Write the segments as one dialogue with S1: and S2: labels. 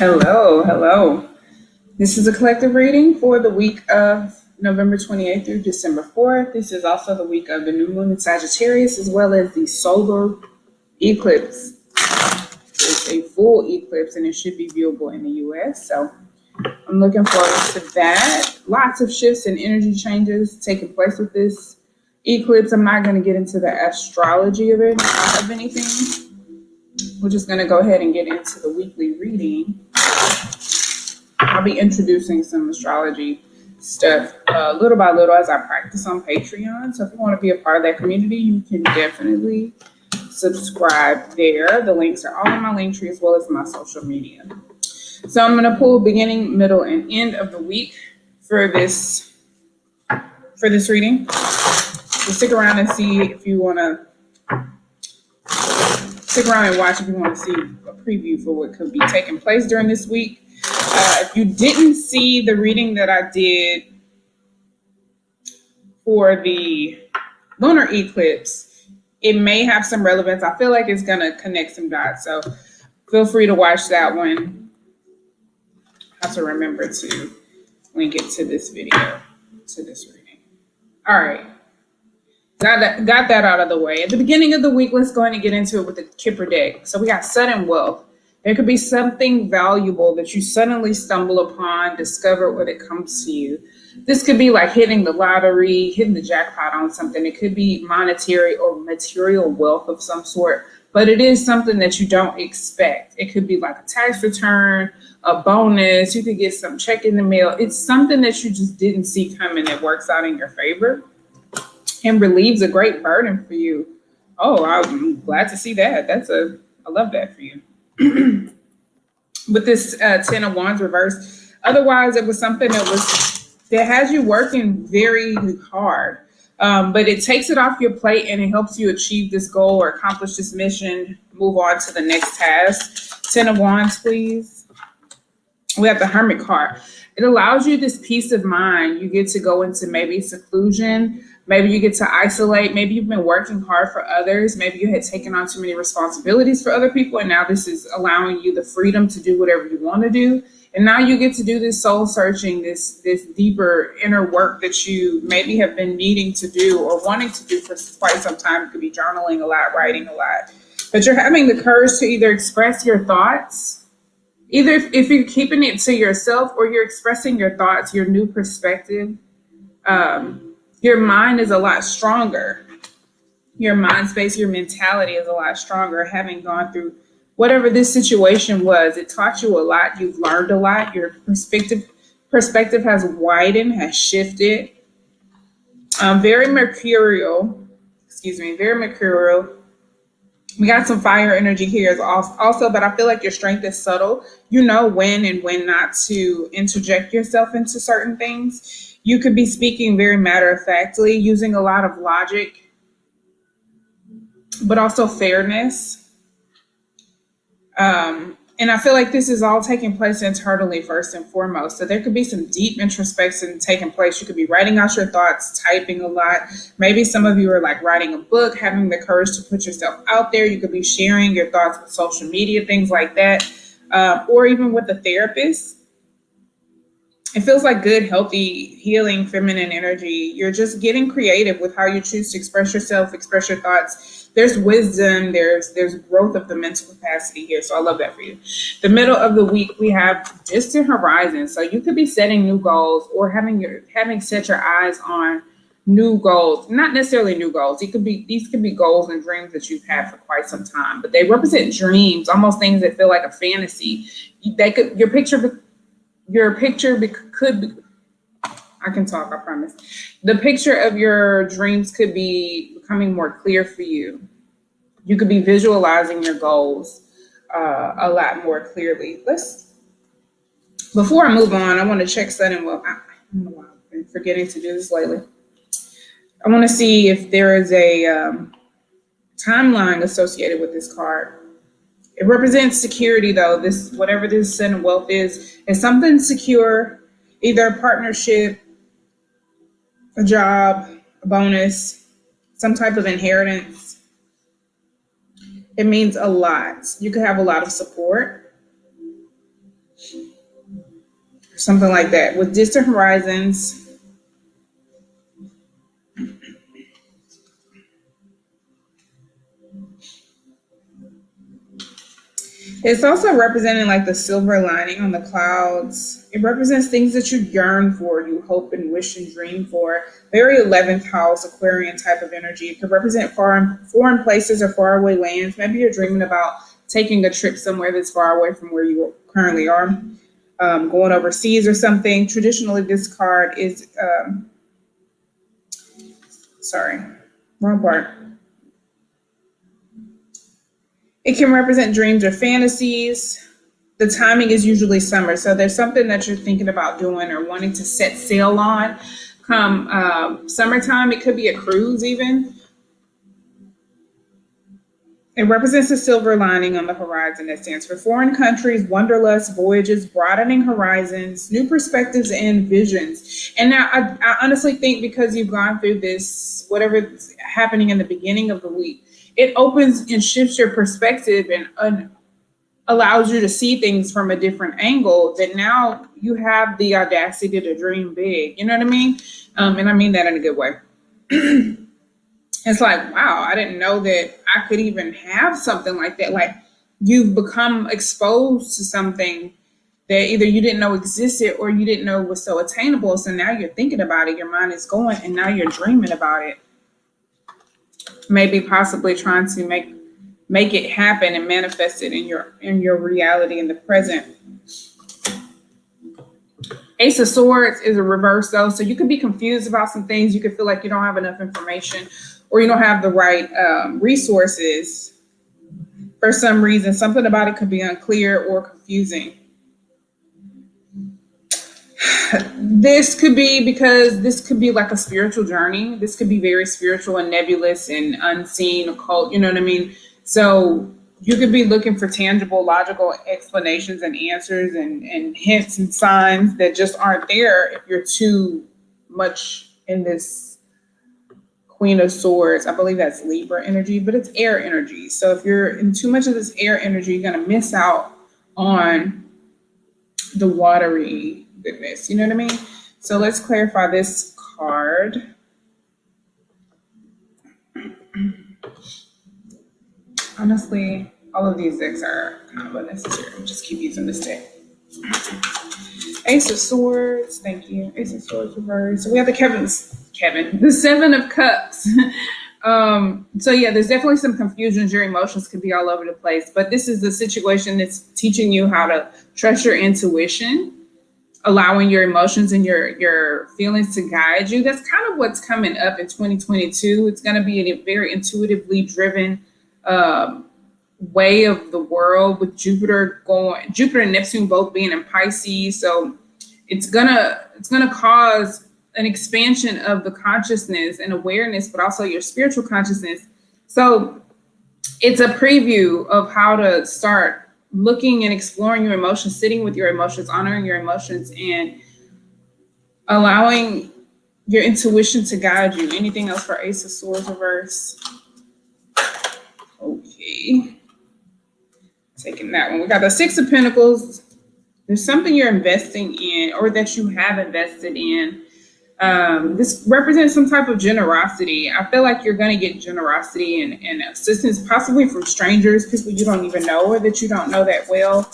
S1: Hello, hello. This is a collective reading for the week of November 28th through December 4th. This is also the week of the new moon in Sagittarius, as well as the solar eclipse. It's a full eclipse and it should be viewable in the US. So I'm looking forward to that. Lots of shifts and energy changes taking place with this eclipse. I'm not going to get into the astrology of anything. We're just going to go ahead and get into the weekly reading. I'll be introducing some astrology stuff little by little as I practice on Patreon. So if you want to be a part of that community, you can definitely subscribe there. The links are all in my link tree as well as my social media. So I'm going to pull beginning, middle, and end of the week for this reading. So stick around and see if you want to. Stick around and watch if you want to see a preview for what could be taking place during this week. If you didn't see the reading that I did for the lunar eclipse, it may have some relevance. I feel like it's going to connect some dots. So feel free to watch that one. I have to remember to link it to this video, to this reading. All right. Got that out of the way. At the beginning of the week, let's go ahead and get into it with the Kipper deck. So we got sudden wealth. There could be something valuable that you suddenly stumble upon, discover when it comes to you. This could be like hitting the lottery, hitting the jackpot on something. It could be monetary or material wealth of some sort, but it is something that you don't expect. It could be like a tax return, a bonus. You could get some check in the mail. It's something that you just didn't see coming that works out in your favor and relieves a great burden for you. Oh, I'm glad to see that. I love that for you. With this 10 of Wands reversed. Otherwise, it was something that has you working very hard. But it takes it off your plate and it helps you achieve this goal or accomplish this mission, move on to the next task. 10 of Wands, please. We have the Hermit card. It allows you this peace of mind. You get to go into maybe seclusion. Maybe you get to isolate. Maybe you've been working hard for others. Maybe you had taken on too many responsibilities for other people. And now this is allowing you the freedom to do whatever you want to do. And now you get to do this soul searching, this deeper inner work that you maybe have been needing to do or wanting to do for quite some time. It could be journaling a lot, writing a lot. But you're having the courage to either express your thoughts, either if you're keeping it to yourself or you're expressing your thoughts, your new perspective. Your mind is a lot stronger. Your mind space, your mentality is a lot stronger. Having gone through whatever this situation was, it taught you a lot. You've learned a lot. Your perspective has widened, has shifted. Very mercurial. Very mercurial. We got some fire energy here also, but I feel like your strength is subtle. You know when and when not to interject yourself into certain things. You could be speaking very matter-of-factly, using a lot of logic, but also fairness. And I feel like this is all taking place internally first and foremost. So there could be some deep introspection taking place. You could be writing out your thoughts, typing a lot. Maybe some of you are like writing a book, having the courage to put yourself out there. You could be sharing your thoughts with social media, things like that, or even with a therapist. It feels like good, healthy, healing, feminine energy. You're just getting creative with how you choose to express yourself, express your thoughts. There's wisdom, there's growth of the mental capacity here. So I love that for you. The middle of the week, we have distant horizons. So you could be setting new goals or having set your eyes on new goals. Not necessarily new goals. These could be goals and dreams that you've had for quite some time, but they represent dreams, almost things that feel like a fantasy. Your picture could be, I can talk, I promise. The picture of your dreams could be becoming more clear for you. You could be visualizing your goals a lot more clearly. Before I move on, I want to check sudden wealth. I don't know why I've been forgetting to do this lately. I want to see if there is a timeline associated with this card. It represents security, though. Whatever this sudden wealth is something secure, either a partnership, a job, a bonus, some type of inheritance. It means a lot. You could have a lot of support. something like that. With distant horizons, it's also representing like the silver lining on the clouds. It represents things that you yearn for, you hope and wish and dream for. Very 11th house Aquarian type of energy. It could represent foreign places or faraway lands. Maybe you're dreaming about taking a trip somewhere that's far away from where you currently are, going overseas or something. Traditionally, this card is, sorry, wrong part. It can represent dreams or fantasies. The timing is usually summer. So there's something that you're thinking about doing or wanting to set sail on come summertime. It could be a cruise even. It represents a silver lining on the horizon that stands for foreign countries, wanderlust, voyages, broadening horizons, new perspectives and visions. And now I honestly think because you've gone through this, whatever's happening in the beginning of the week, it opens and shifts your perspective and allows you to see things from a different angle, that now you have the audacity to dream big. You know what I mean? And I mean that in a good way. It's like, wow, I didn't know that I could even have something like that. Like, you've become exposed to something that either you didn't know existed or you didn't know was so attainable. So now you're thinking about it, your mind is going, and now you're dreaming about it. Maybe possibly trying to make it happen and manifest it in your reality in the present. Ace of Swords is a reverse though, so you could be confused about some things. You could feel like you don't have enough information or you don't have the right resources for some reason. Something about it could be unclear or confusing. This could be because this could be like a spiritual journey. This could be very spiritual and nebulous and unseen, occult, you know what I mean? So you could be looking for tangible, logical explanations and answers and hints and signs that just aren't there if you're too much in this Queen of Swords. I believe that's Libra energy, but it's air energy. So if you're in too much of this air energy, you're going to miss out on the watery goodness. You know what I mean? So let's clarify this card. Honestly, all of these decks are kind of unnecessary. I'll just keep using this deck. Ace of Swords, thank you. Ace of Swords reverse. So we have the Seven of Cups. So yeah, there's definitely some confusions. Your emotions could be all over the place, but this is the situation that's teaching you how to trust your intuition, allowing your emotions and your feelings to guide you. That's kind of what's coming up in 2022. It's going to be a very intuitively driven way of the world, with Jupiter and Neptune both being in Pisces. So it's gonna cause an expansion of the consciousness and awareness, but also your spiritual consciousness. So it's a preview of how to start looking and exploring your emotions, sitting with your emotions, honoring your emotions, and allowing your intuition to guide you. Anything else for Ace of Swords reverse? Okay. Taking that one. We got the Six of Pentacles. There's something you're investing in or that you have invested in. This represents some type of generosity. I feel like you're going to get generosity and assistance, possibly from strangers, people you don't even know or that you don't know that well.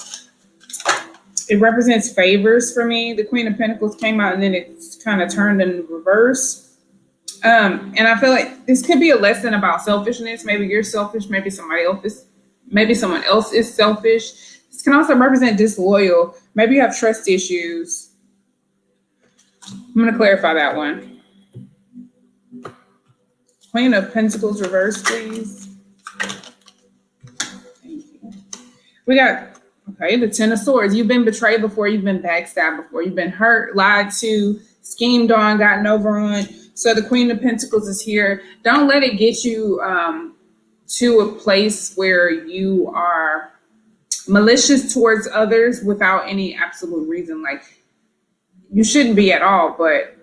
S1: It represents favors for me. The Queen of Pentacles came out and then it's kind of turned in reverse. And I feel like this could be a lesson about selfishness. Maybe you're selfish. Maybe someone else is selfish. This can also represent disloyal. Maybe you have trust issues. I'm going to clarify that one. Queen of Pentacles reverse, please. Thank you. We got, okay, the Ten of Swords. You've been betrayed before. You've been backstabbed before. You've been hurt, lied to, schemed on, gotten over on. So the Queen of Pentacles is here. Don't let it get you to a place where you are malicious towards others without any absolute reason. Like, you shouldn't be at all, but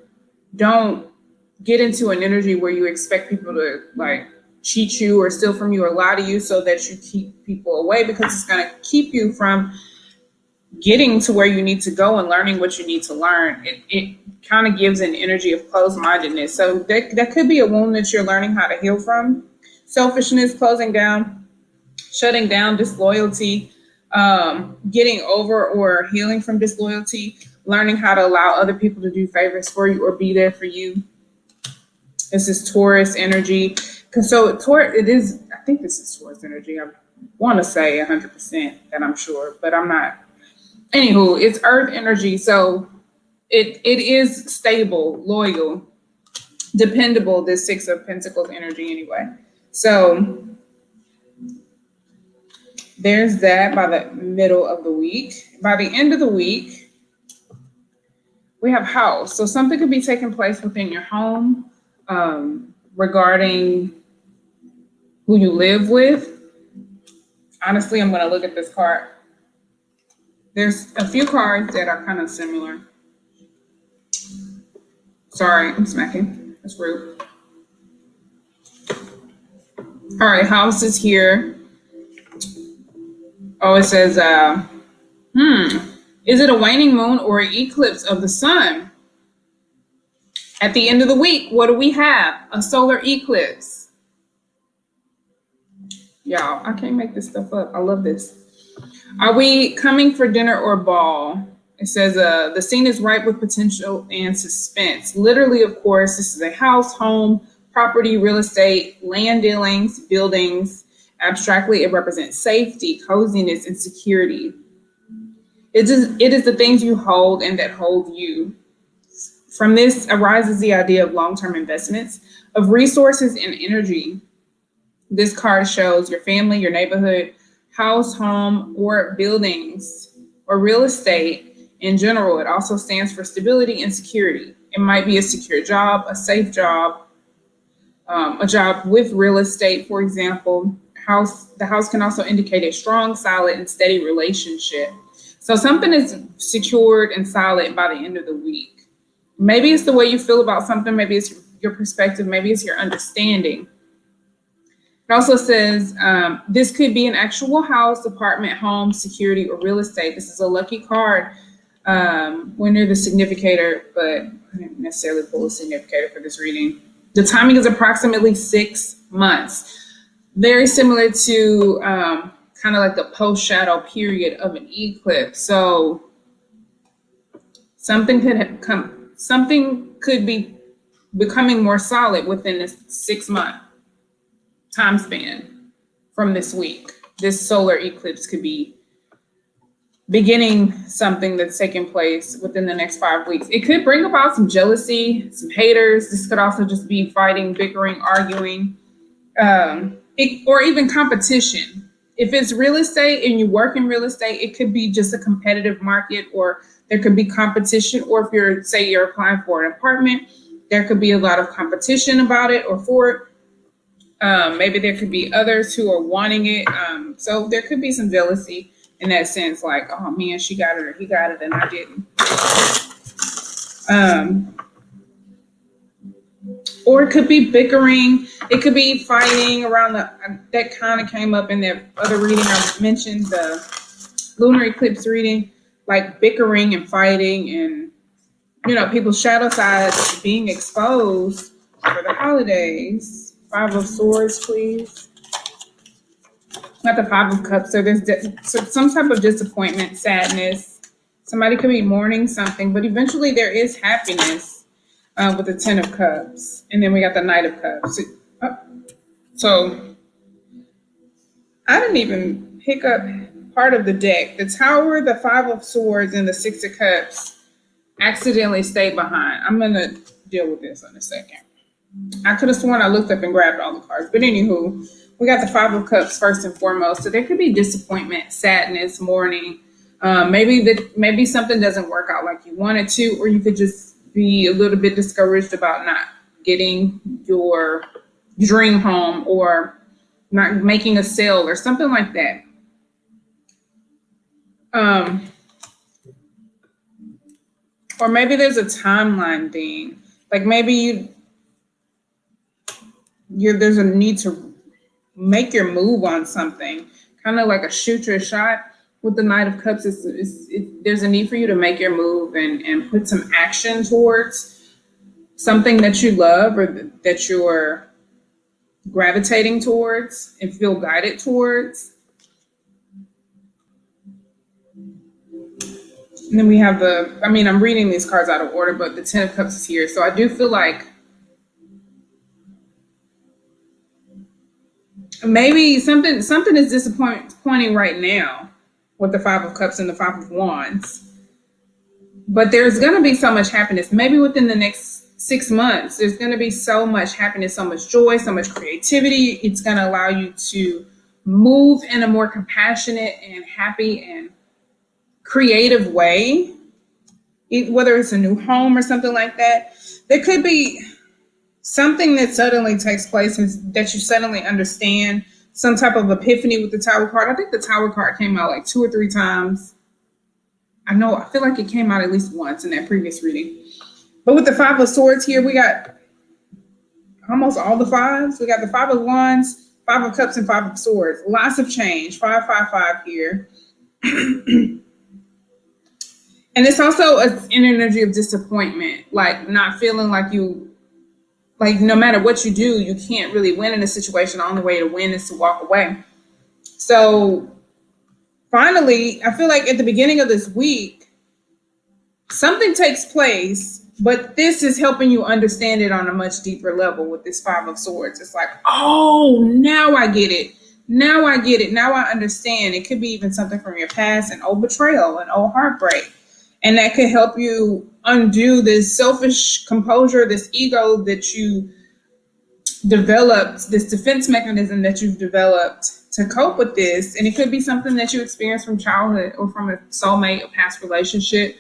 S1: don't get into an energy where you expect people to like cheat you or steal from you or lie to you so that you keep people away, because it's going to keep you from getting to where you need to go and learning what you need to learn. It kind of gives an energy of closed-mindedness. So that could be a wound that you're learning how to heal from. Selfishness, closing down, shutting down, disloyalty, getting over or healing from disloyalty, learning how to allow other people to do favors for you or be there for you. This is Taurus energy. So Taurus, it is, I think this is Taurus energy. I want to say 100% that I'm sure, but I'm not. Anywho, it's earth energy. So it is stable, loyal, dependable, this Six of Pentacles energy anyway. So there's that by the middle of the week. By the end of the week, we have house. So something could be taking place within your home regarding who you live with. Honestly, I'm going to look at this card. There's a few cards that are kind of similar. Sorry, I'm smacking. That's rude. All right, house is here. Oh, it says, is it a waning moon or an eclipse of the sun? At the end of the week, what do we have? A solar eclipse. Y'all, I can't make this stuff up. I love this. Are we coming for dinner or ball? It says the scene is ripe with potential and suspense. Literally, of course, this is a house, home, property, real estate, land dealings, buildings. Abstractly, it represents safety, coziness, and security. It is the things you hold and that hold you. From this arises the idea of long-term investments, of resources and energy. This card shows your family, your neighborhood, house, home, or buildings, or real estate in general. It also stands for stability and security. It might be a secure job, a safe job, a job with real estate, for example. The house can also indicate a strong, solid, and steady relationship. So something is secured and solid by the end of the week. Maybe it's the way you feel about something. Maybe it's your perspective. Maybe it's your understanding. It also says this could be an actual house, apartment, home, security, or real estate. This is a lucky card when you're the significator, but I didn't necessarily pull a significator for this reading. The timing is approximately 6 months. Very similar to kind of like the post-shadow period of an eclipse. So something could be becoming more solid within this 6 month time span from this week. This solar eclipse could be beginning something that's taking place within the next 5 weeks. It could bring about some jealousy, some haters. This could also just be fighting, bickering, arguing, or even competition. If it's real estate and you work in real estate, it could be just a competitive market, or there could be competition. Or if you're applying for an apartment, there could be a lot of competition about it or for it. Maybe there could be others who are wanting it. So there could be some jealousy in that sense, like, oh man, she got it or he got it and I didn't. Or it could be bickering. It could be fighting around that kind of came up in that other reading I mentioned, the lunar eclipse reading, like bickering and fighting and, people's shadow sides being exposed for the holidays. 5 of Swords, please. Not the 5 of Cups. So there's some type of disappointment, sadness. Somebody could be mourning something, but eventually there is happiness with the 10 of Cups. And then we got the Knight of Cups. So I didn't even pick up part of the deck. The Tower, the 5 of Swords, and the 6 of Cups accidentally stayed behind. I'm going to deal with this in a second. I could have sworn I looked up and grabbed all the cards. But anywho, we got the 5 of Cups first and foremost. So there could be disappointment, sadness, mourning. Maybe something doesn't work out like you wanted to, or you could just be a little bit discouraged about not getting your dream home or not making a sale or something like that. Or maybe there's a timeline thing. Like maybe there's a need to make your move on something, kind of like a shoot your shot. with the Knight of Cups, there's a need for you to make your move and put some action towards something that you love or that you're gravitating towards and feel guided towards. And then we have I'm reading these cards out of order, but the Ten of Cups is here. So I do feel like maybe something is disappointing right now with the Five of Cups and the Five of Wands. But there's going to be so much happiness. Maybe within the next 6 months, there's going to be so much happiness, so much joy, so much creativity. It's going to allow you to move in a more compassionate and happy and creative way, whether it's a new home or something like that. There could be something that suddenly takes place and that you suddenly understand, some type of epiphany with the Tower card. I think the Tower card came out like 2 or 3 times. I feel like it came out at least once in that previous reading. But with the Five of Swords here, we got almost all the fives. We got the Five of Wands, Five of Cups, and Five of Swords. Lots of change. 5, 5, 5 here. And it's also an energy of disappointment, like not feeling like no matter what you do, you can't really win in a situation. The only way to win is to walk away. So finally, I feel like at the beginning of this week, something takes place, but this is helping you understand it on a much deeper level with this Five of Swords. It's like, oh, now I get it. Now I get it. Now I understand. It could be even something from your past, an old betrayal, an old heartbreak. And that could help you undo this selfish composure, this ego that you developed, this defense mechanism that you've developed to cope with this. And it could be something that you experienced from childhood or from a soulmate, a past relationship.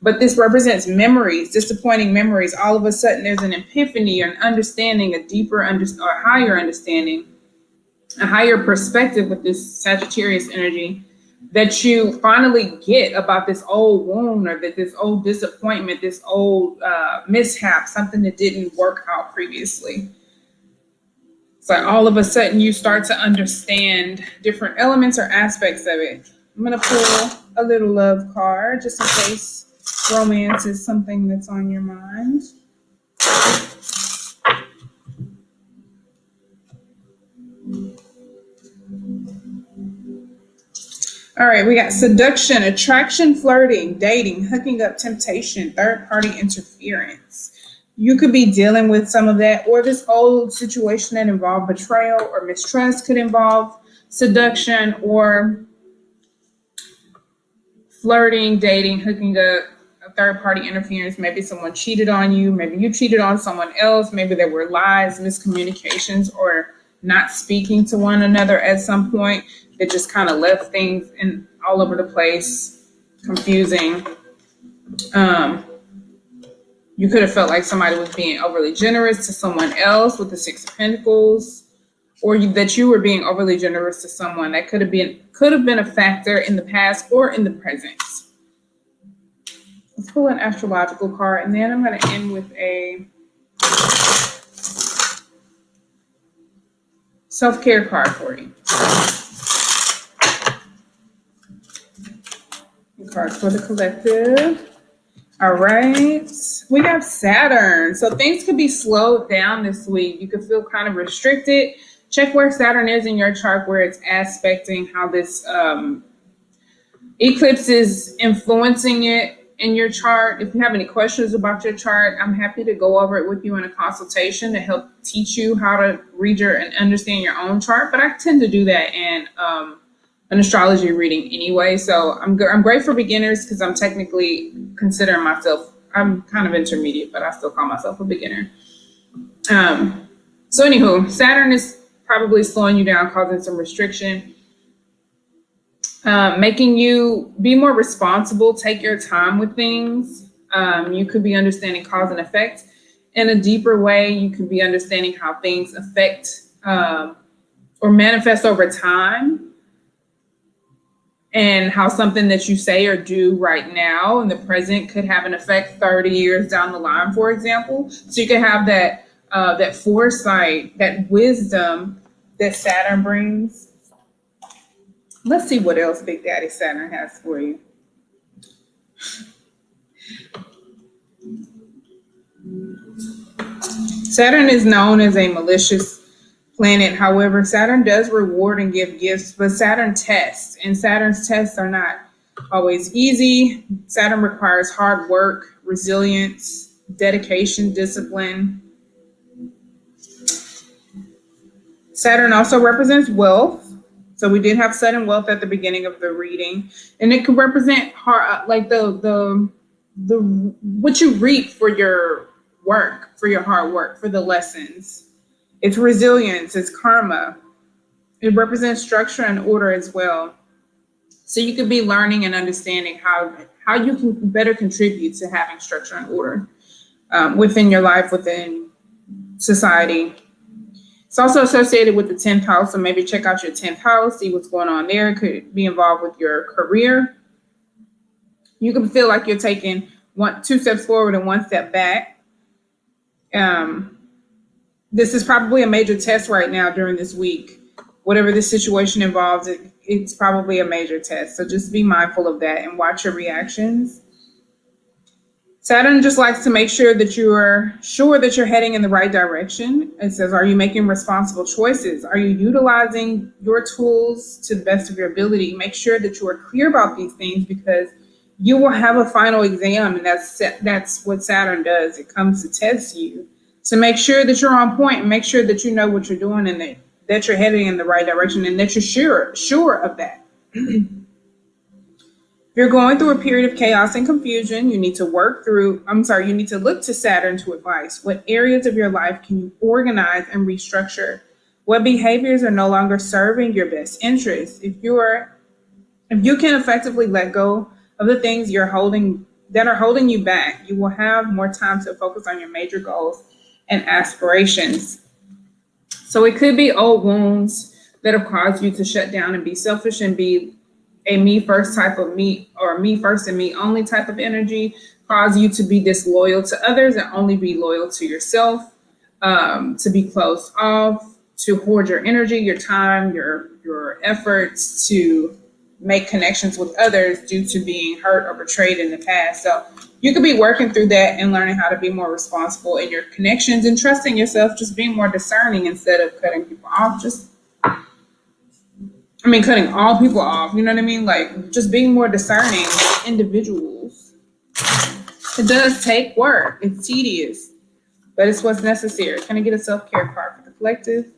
S1: But this represents memories, disappointing memories. All of a sudden, there's an epiphany, an understanding, a deeper or higher understanding, a higher perspective with this Sagittarius energy that you finally get about this old wound or this old disappointment, this old mishap, something that didn't work out previously. So all of a sudden you start to understand different elements or aspects of it. I'm going to pull a little love card just in case romance is something that's on your mind. All right, we got seduction, attraction, flirting, dating, hooking up, temptation, third-party interference. You could be dealing with some of that, or this old situation that involved betrayal or mistrust could involve seduction or flirting, dating, hooking up, third-party interference. Maybe someone cheated on you. Maybe you cheated on someone else. Maybe there were lies, miscommunications, or not speaking to one another at some point. It just kind of left things all over the place, confusing. You could have felt like somebody was being overly generous to someone else with the Six of Pentacles, or that you were being overly generous to someone. That could have been a factor in the past or in the present. Let's pull an astrological card, and then I'm going to end with a self-care card for you. Cards for the collective. All right. We have Saturn. So things could be slowed down this week. You could feel kind of restricted. Check where Saturn is in your chart, where it's aspecting, how this eclipse is influencing it in your chart. If you have any questions about your chart, I'm happy to go over it with you in a consultation to help teach you how to read and understand your own chart. But I tend to do that in an astrology reading anyway. So I'm great for beginners because I'm technically considering myself, I'm kind of intermediate, but I still call myself a beginner. So anywho, Saturn is probably slowing you down, causing some restriction, making you be more responsible, take your time with things. You could be understanding cause and effect in a deeper way. You could be understanding how things affect or manifest over time, and how something that you say or do right now in the present could have an effect 30 years down the line, for example. So you can have that foresight, that wisdom that Saturn brings. Let's see what else Big Daddy Saturn has for you. Saturn is known as a malicious planet. However, Saturn does reward and give gifts, but Saturn tests, and Saturn's tests are not always easy. Saturn requires hard work, resilience, dedication, discipline. Saturn also represents wealth. So we did have sudden wealth at the beginning of the reading, and it could represent hard, like the what you reap for your work, for your hard work, for the lessons. It's resilience, it's karma. It represents structure and order as well. So you could be learning and understanding how you can better contribute to having structure and order within your life, within society. It's also associated with the 10th house, so maybe check out your 10th house, see what's going on there. It could be involved with your career. You can feel like you're taking 2 steps forward and 1 step back. This is probably a major test right now during this week. Whatever this situation involves, it's probably a major test. So just be mindful of that and watch your reactions. Saturn just likes to make sure that you're heading in the right direction. It says, are you making responsible choices? Are you utilizing your tools to the best of your ability? Make sure that you are clear about these things, because you will have a final exam, and that's what Saturn does. It comes to test you, to make sure that you're on point and make sure that you know what you're doing and that you're heading in the right direction and that you're sure of that. If you're going through a period of chaos and confusion, you need to look to Saturn to advise. What areas of your life can you organize and restructure? What behaviors are no longer serving your best interests? If you can effectively let go of the things that are holding you back, you will have more time to focus on your major goals and aspirations. So it could be old wounds that have caused you to shut down and be selfish and be a me first type of me, or me first and me only type of energy, cause you to be disloyal to others and only be loyal to yourself, to be closed off, to hoard your energy, your time, your efforts to make connections with others due to being hurt or betrayed in the past. So you could be working through that and learning how to be more responsible in your connections and trusting yourself, just being more discerning instead of cutting people off. Cutting all people off, you know what I mean? Like, just being more discerning individuals. It does take work. It's tedious, but it's what's necessary. Can I get a self-care card for the collective?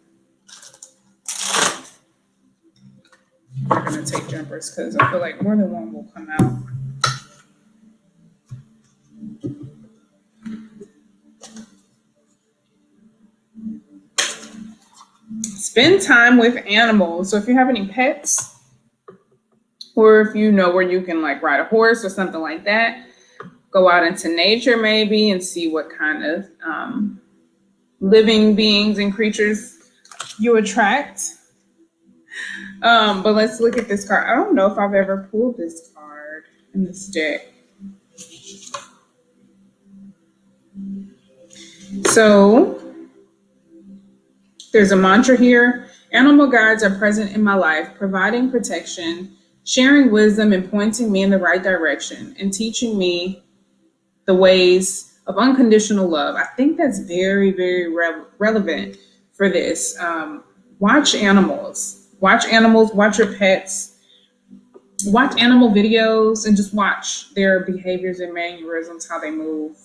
S1: I'm going to take jumpers because I feel like more than one will come out. Spend time with animals. So if you have any pets, or if you know where you can like ride a horse or something like that, go out into nature maybe and see what kind of living beings and creatures you attract. But let's look at this card. I don't know if I've ever pulled this card in this deck. So there's a mantra here. Animal guides are present in my life, providing protection, sharing wisdom, and pointing me in the right direction, and teaching me the ways of unconditional love. I think that's very, very relevant for this. Watch animals. Watch your pets. Watch animal videos and just watch their behaviors and mannerisms, how they move.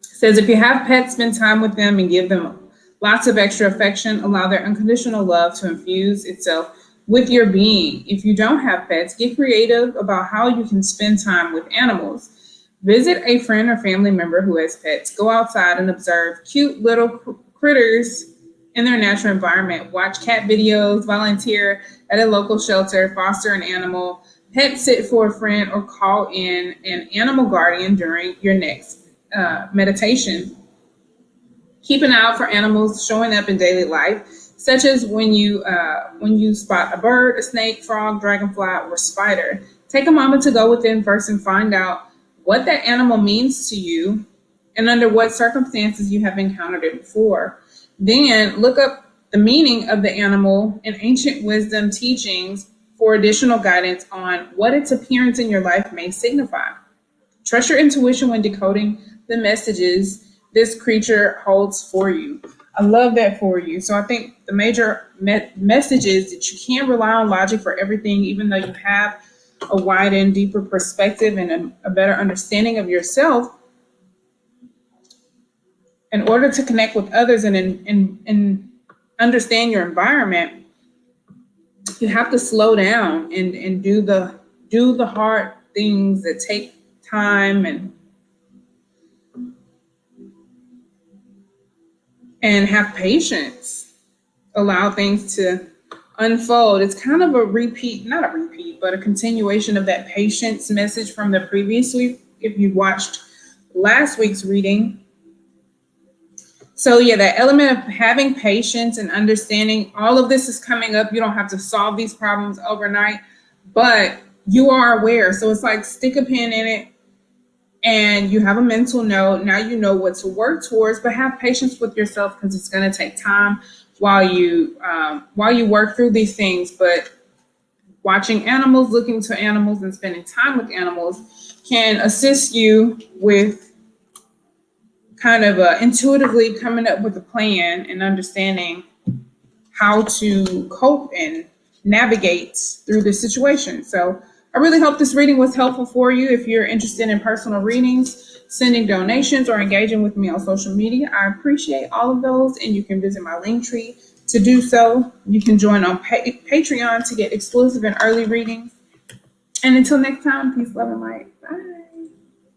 S1: It says if you have pets, spend time with them and give them lots of extra affection. Allow their unconditional love to infuse itself with your being. If you don't have pets, get creative about how you can spend time with animals. Visit a friend or family member who has pets. Go outside and observe cute little critters in their natural environment. Watch cat videos, volunteer at a local shelter, foster an animal, pet sit for a friend, or call in an animal guardian during your next meditation. Keep an eye out for animals showing up in daily life, such as when you spot a bird, a snake, frog, dragonfly, or spider. Take a moment to go within first and find out what that animal means to you and under what circumstances you have encountered it before. Then look up the meaning of the animal and ancient wisdom teachings for additional guidance on what its appearance in your life may signify. Trust your intuition when decoding the messages this creature holds for you. I love that for you. So I think the major message is that you can't rely on logic for everything, even though you have a wide and deeper perspective and a better understanding of yourself. In order to connect with others and understand your environment, you have to slow down and do the hard things that take time and have patience. Allow things to unfold. It's kind of a repeat, not a repeat, but a continuation of that patience message from the previous week, if you watched last week's reading. So yeah, that element of having patience and understanding, all of this is coming up. You don't have to solve these problems overnight, but you are aware. So it's like stick a pin in it and you have a mental note. Now you know what to work towards, but have patience with yourself because it's going to take time while you work through these things. But watching animals, looking to animals, and spending time with animals can assist you with kind of intuitively coming up with a plan and understanding how to cope and navigate through this situation. So I really hope this reading was helpful for you. If you're interested in personal readings, sending donations, or engaging with me on social media, I appreciate all of those, and you can visit my link tree to do so. You can join on Patreon to get exclusive and early readings. And until next time, peace, love, and light.